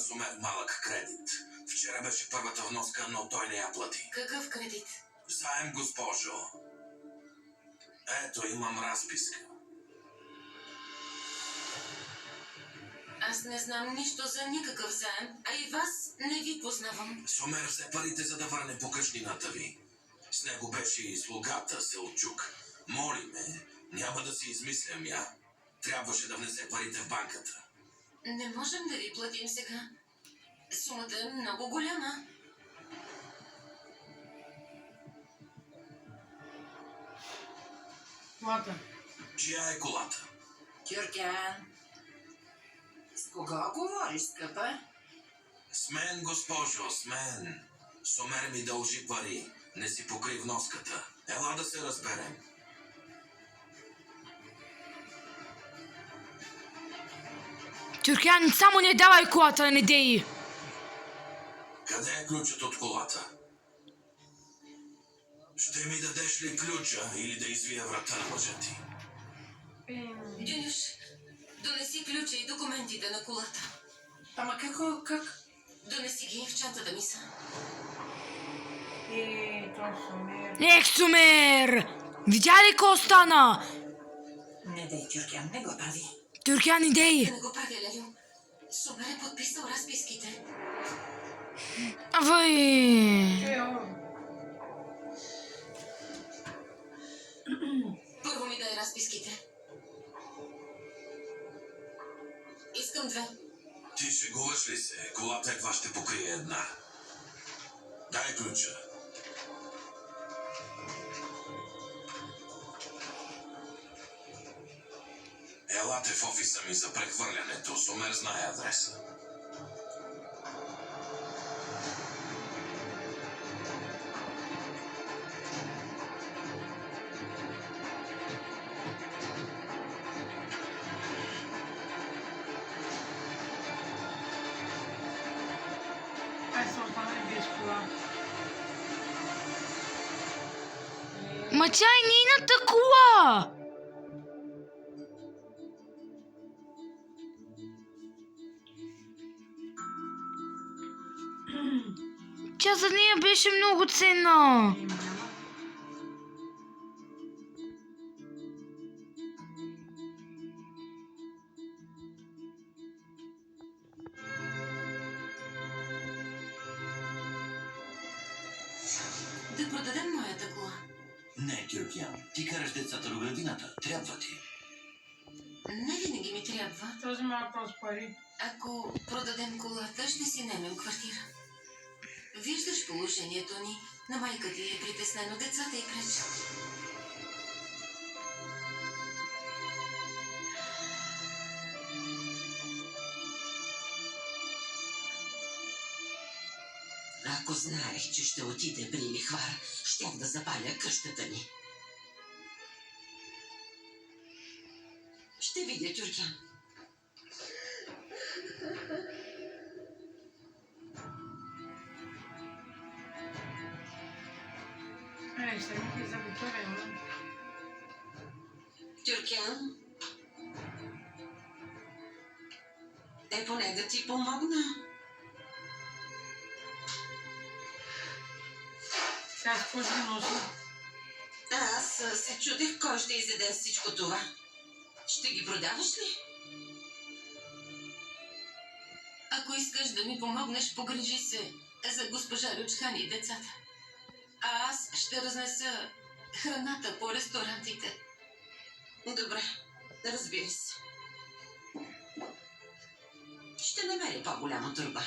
Сумер малък кредит. Вчера беше първата вноска, но той не я плати. Какъв кредит? Заем, госпожо. Ето, имам разписка. Аз не знам нищо за никакъв заем, а и вас не ви познавам. Сумер взе парите, за да върне покъщнината ви. С него беше и слугата, Селчук. Моли ме, няма да си измислям я. Трябваше да внесе парите в банката. Не можем да ви платим сега. Сумата е много голяма. Колата. Чия е колата? Тюркян, с кого говориш, скъпа? С мен, госпожо, с мен. Сумер ми дължи пари. Не си покри вноската. Ела да се разберем. Тюркян, само не давай колата, не дей! Къде е ключът от колата? Ще ми дадеш ли ключа или да извия врата на мъжа ти? Дюнюш, донеси ключа и документите на колата. Ама как? Донеси ги в чантата ми са. Ех, Сумер! Видя ли какво стана? Не дей, Тюркян, не го прави. Тюркян, идей! Да не го правя, Лелю. Сумер е подписал разписките. Въй! Първо ми дай разписките. Искам 2. Ти шегуваш ли се? Колата едва ще покрие една. Дай ключа. Елате в офиса ми за прехвърлянето. Сумер знае адреса. Ай, се остане без кола. Ма тя е нейната кола! Тя за нея беше много ценна. Да продадем моята кола. Не, Тюркян, ти караш децата до градината. Трябва ти. Не винаги ми трябва. Този малко с пари. Ако продадем колата, ще си наемем квартира. Виждаш положението ни. На майка ти е притеснено, децата и пречат. Ако знаех, че ще отиде при лихвар, щях да запаля къщата ни. Ще видя, Тюркян. Ще ми забутваме. Тюркян? Поне да ти помогна. Сега с кожи носи. Аз се чудех кой ще изяде всичко това. Ще ги продаваш ли? Ако искаш да ми помогнеш, погрижи се за госпожа Рючхан и децата. А аз ще разнеса храната по ресторантите. Добре, разбира се. Ще намеря по-голяма турба.